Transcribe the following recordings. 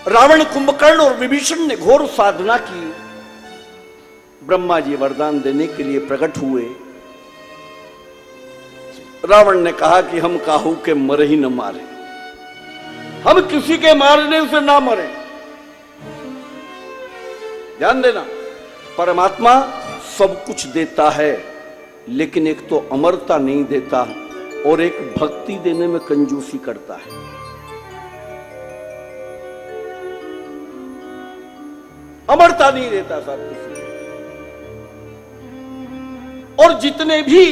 रावण, कुंभकर्ण और विभीषण ने घोर साधना की। ब्रह्मा जी वरदान देने के लिए प्रकट हुए। रावण ने कहा कि हम काहू के मरे ही न मारे, हम किसी के मारने से ना मरे। ध्यान देना, परमात्मा सब कुछ देता है, लेकिन एक तो अमरता नहीं देता और एक भक्ति देने में कंजूसी करता है। अमरता नहीं देता साहब किसी को। और जितने भी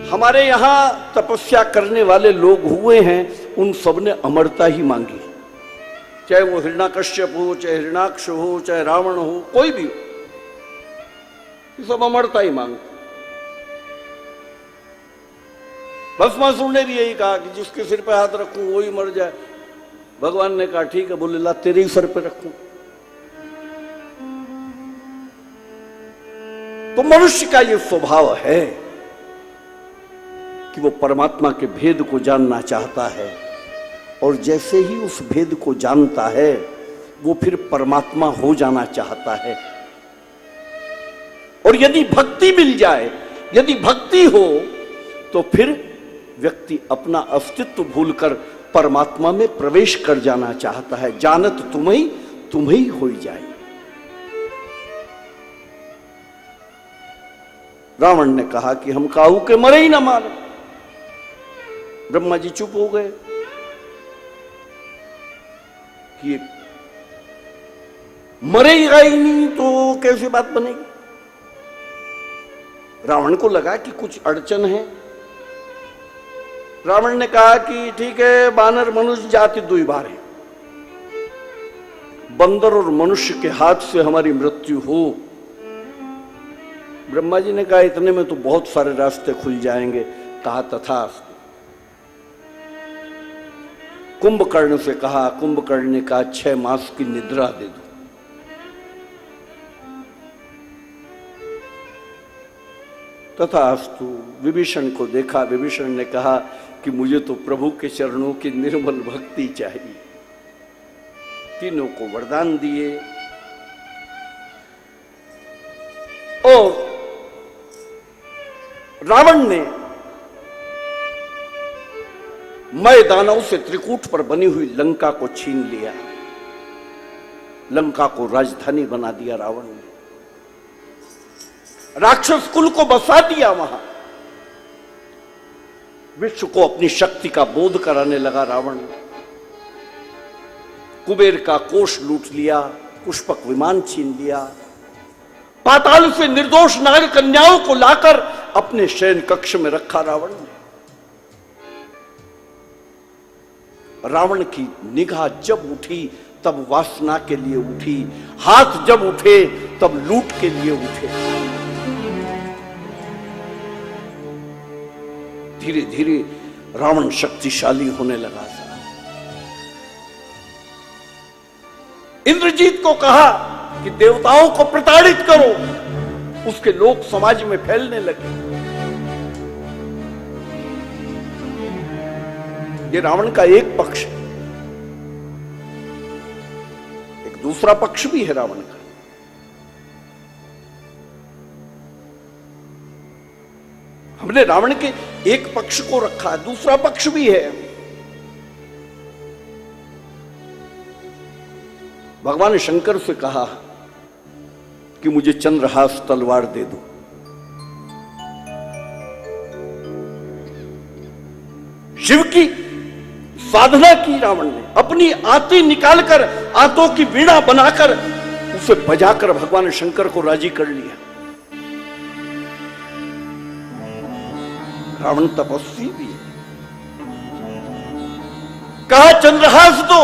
हमारे यहां तपस्या करने वाले लोग हुए हैं, उन सब ने अमरता ही मांगी। चाहे वो हिरण्याकश्यप हो, चाहे हिरण्याक्ष हो, चाहे रावण हो, कोई भी हो, ये सब अमरता ही मांगते। भस्मासुर ने भी यही कहा कि जिसके सिर पे हाथ रखूं वो ही मर जाए। भगवान ने कहा ठीक है, बोले ला तेरे ही सर पे रखूं। तो मनुष्य का ये स्वभाव है कि वो परमात्मा के भेद को जानना चाहता है, और जैसे ही उस भेद को जानता है वो फिर परमात्मा हो जाना चाहता है। और यदि भक्ति मिल जाए, यदि भक्ति हो, तो फिर व्यक्ति अपना अस्तित्व भूलकर परमात्मा में प्रवेश कर जाना चाहता है। जानत तुम्हें हो जाए। रावण ने कहा कि हम काहू के मरे ही ना मारे। ब्रह्मा जी चुप हो गए कि मरेगा ही नहीं तो कैसे बात बनेगी। रावण को लगा कि कुछ अड़चन है। रावण ने कहा कि ठीक है, बानर मनुष्य जाति दुई बार है, बंदर और मनुष्य के हाथ से हमारी मृत्यु हो। ब्रह्मा जी ने कहा इतने में तो बहुत सारे रास्ते खुल जाएंगे। कहा तथास्तु। कुंभकर्ण से कहा, कुंभकर्ण ने कहा 6 मास की निद्रा दे दो। तथास्तु। विभीषण को देखा, विभीषण ने कहा कि मुझे तो प्रभु के चरणों की निर्मल भक्ति चाहिए। तीनों को वरदान दिए और रावण ने मय दानव से त्रिकूट पर बनी हुई लंका को छीन लिया। लंका को राजधानी बना दिया रावण ने। राक्षस कुल को बसा दिया वहां। विश्व को अपनी शक्ति का बोध कराने लगा रावण। कुबेर का कोष लूट लिया, पुष्पक विमान छीन लिया, पाताल से निर्दोष नाग कन्याओं को लाकर अपने शयन कक्ष में रखा रावण ने। रावण की निगाह जब उठी तब वासना के लिए उठी, हाथ जब उठे तब लूट के लिए उठे। धीरे धीरे रावण शक्तिशाली होने लगा था। इंद्रजीत को कहा कि देवताओं को प्रताड़ित करो। उसके लोग समाज में फैलने लगे। ये रावण का एक पक्ष है। एक दूसरा पक्ष भी है रावण का। हमने रावण के एक पक्ष को रखा, दूसरा पक्ष भी है। भगवान शंकर से कहा कि मुझे चंद्रहास तलवार दे दो। शिव की साधना की रावण ने, अपनी आती निकालकर, आतों की वीणा बनाकर उसे बजाकर भगवान शंकर को राजी कर लिया। रावण तपस्वी भी है। कहा चंद्रहास दो।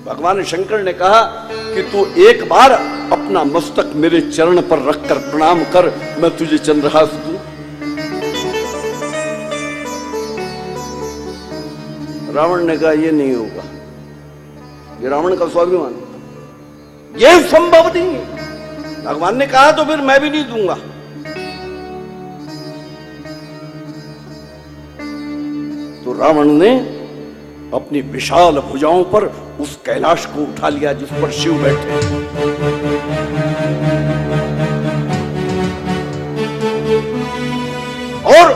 भगवान शंकर ने कहा कि तू एक बार अपना मस्तक मेरे चरण पर रखकर प्रणाम कर, मैं तुझे चंद्रहास दूं। रावण ने कहा यह नहीं होगा। ये रावण का स्वाभिमान, यह संभव नहीं है। भगवान ने कहा तो फिर मैं भी नहीं दूंगा। तो रावण ने अपनी विशाल भुजाओं पर उस कैलाश को उठा लिया जिस पर शिव बैठे। और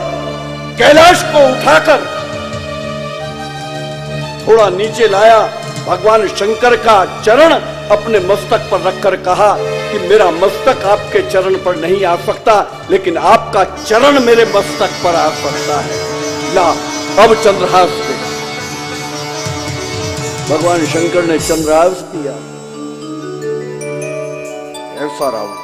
कैलाश को उठाकर थोड़ा नीचे लाया, भगवान शंकर का चरण अपने मस्तक पर रखकर कहा कि मेरा मस्तक आपके चरण पर नहीं आ सकता, लेकिन आपका चरण मेरे मस्तक पर आ सकता है। ला अब चंद्रहास दे। भगवान शंकर ने चंद्रहास दिया। ऐसा रावण,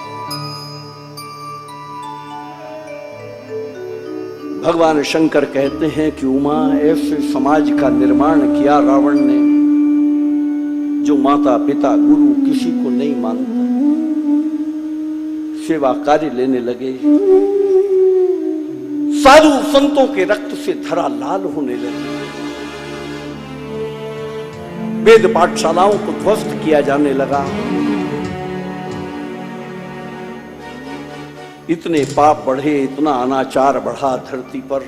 भगवान शंकर कहते हैं कि उमा, ऐसे समाज का निर्माण किया रावण ने जो माता पिता गुरु किसी को नहीं मानता। सेवा कार्य लेने लगे, साधु संतों के रक्त से धरा लाल होने लगी, वेद पाठशालाओं को ध्वस्त किया जाने लगा। इतने पाप बढ़े, इतना अनाचार बढ़ा धरती पर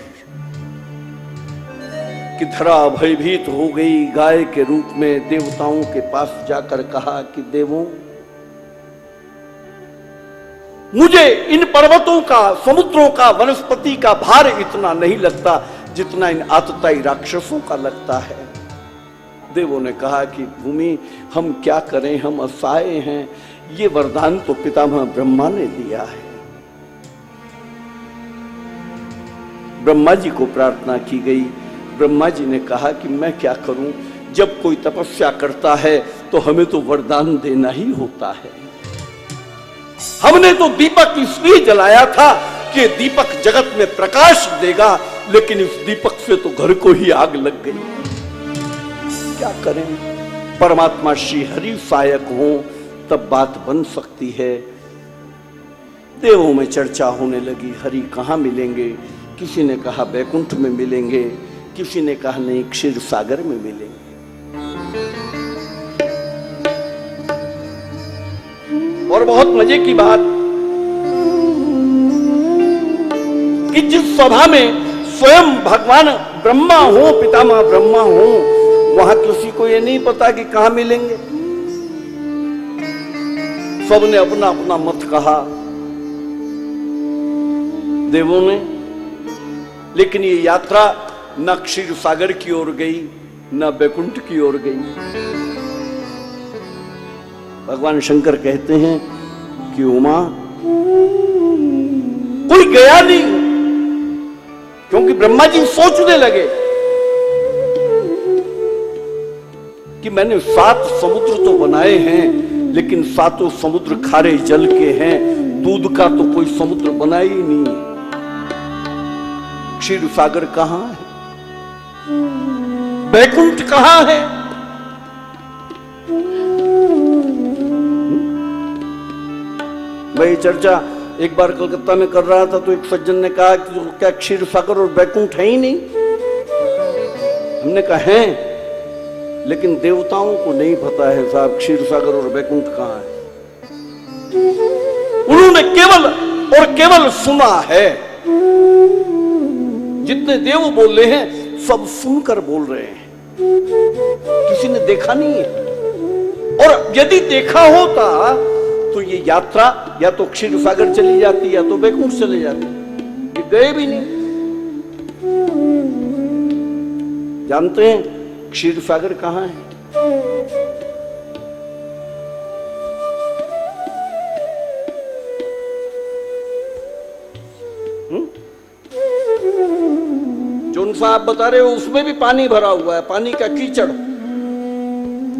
कि धरा भयभीत हो गई। गाय के रूप में देवताओं के पास जाकर कहा कि देवों, मुझे इन पर्वतों का, समुद्रों का, वनस्पति का भार इतना नहीं लगता जितना इन आतताई राक्षसों का लगता है। देवों ने कहा कि भूमि, हम क्या करें, हम असहाय हैं। ये वरदान तो पितामह ब्रह्मा ने दिया है। ब्रह्मा जी को प्रार्थना की गई। ब्रह्मा जी ने कहा कि मैं क्या करूं, जब कोई तपस्या करता है तो हमें तो वरदान देना ही होता है। हमने तो दीपक इसलिए जलाया था कि दीपक जगत में प्रकाश देगा, लेकिन इस दीपक से तो घर को ही आग लग गई। क्या करें? परमात्मा श्री हरि सहायक हो तब बात बन सकती है। देवों में चर्चा होने लगी, हरि कहां मिलेंगे? किसी ने कहा बैकुंठ में मिलेंगे, किसी ने कहा नहीं क्षीर सागर में मिलेंगे। और बहुत मजे की बात कि जिस सभा में स्वयं भगवान ब्रह्मा हो, पितामह ब्रह्मा हो, वहां किसी को ये नहीं पता कि कहां मिलेंगे। सबने अपना अपना मत कहा देवों ने, लेकिन ये यात्रा न क्षीर सागर की ओर गई, न बैकुंठ की ओर गई। भगवान शंकर कहते हैं कि उमा, कोई गया नहीं, क्योंकि ब्रह्मा जी सोचने लगे कि मैंने 7 समुद्र तो बनाए हैं, लेकिन 7 समुद्र खारे जल के हैं, दूध का तो कोई समुद्र बना ही नहीं। क्षीर सागर कहां है? बैकुंठ कहां है? मैं चर्चा एक बार कलकत्ता में कर रहा था तो एक सज्जन ने कहा कि क्या क्षीर सागर और बैकुंठ है ही नहीं? हमने कहा है, लेकिन देवताओं को नहीं पता है साहब क्षीर सागर और बैकुंठ कहां है। उन्होंने केवल और केवल सुना है। जितने देव बोल रहे हैं सब सुनकर बोल रहे हैं, किसी ने देखा नहीं है। और यदि देखा होता तो ये यात्रा या तो क्षीर सागर चली जाती या तो बैकुंठ चली जाती। ये गए भी नहीं। जानते हैं क्षीर सागर कहां है? जो आप बता रहे हो उसमें भी पानी भरा हुआ है, पानी का कीचड़,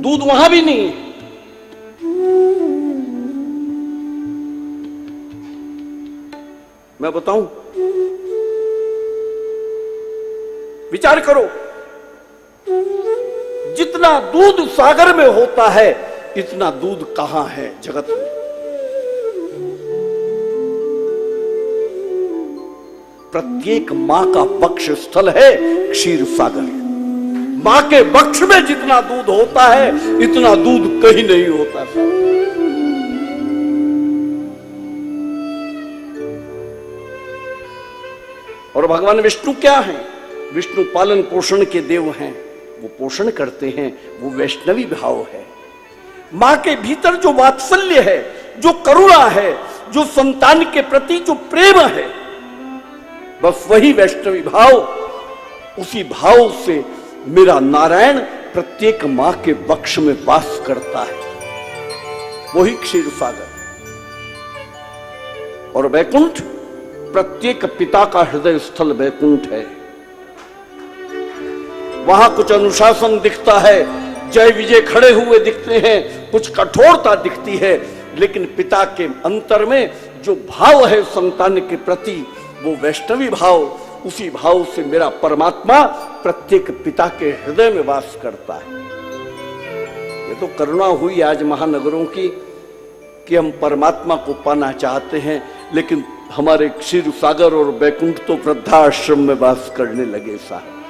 दूध वहां भी नहीं है। मैं बताऊं, विचार करो, जितना दूध सागर में होता है इतना दूध कहां है जगत में? प्रत्येक मां का वक्ष स्थल है क्षीर सागर। मां के वक्ष में जितना दूध होता है इतना दूध कहीं नहीं होता। और भगवान विष्णु क्या हैं? विष्णु पालन पोषण के देव हैं, वो पोषण करते हैं, वो वैष्णवी भाव है। मां के भीतर जो वात्सल्य है, जो करुणा है, जो संतान के प्रति जो प्रेम है, बस वही वैष्णवी भाव। उसी भाव से मेरा नारायण प्रत्येक मां के वक्ष में वास करता है, वही क्षीर सागर। और वैकुंठ, प्रत्येक पिता का हृदय स्थल वैकुंठ है। वहां कुछ अनुशासन दिखता है, जय विजय खड़े हुए दिखते हैं, कुछ कठोरता दिखती है, लेकिन पिता के अंतर में जो भाव है संतान के प्रति, वो वैष्णवी भाव। उसी भाव से मेरा परमात्मा प्रत्येक पिता के हृदय में वास करता है। ये तो करुणा हुई आज महानगरों की कि हम परमात्मा को पाना चाहते हैं, लेकिन हमारे क्षीर सागर और बैकुंठ तो वृद्धाश्रम में वास करने लगे साहब।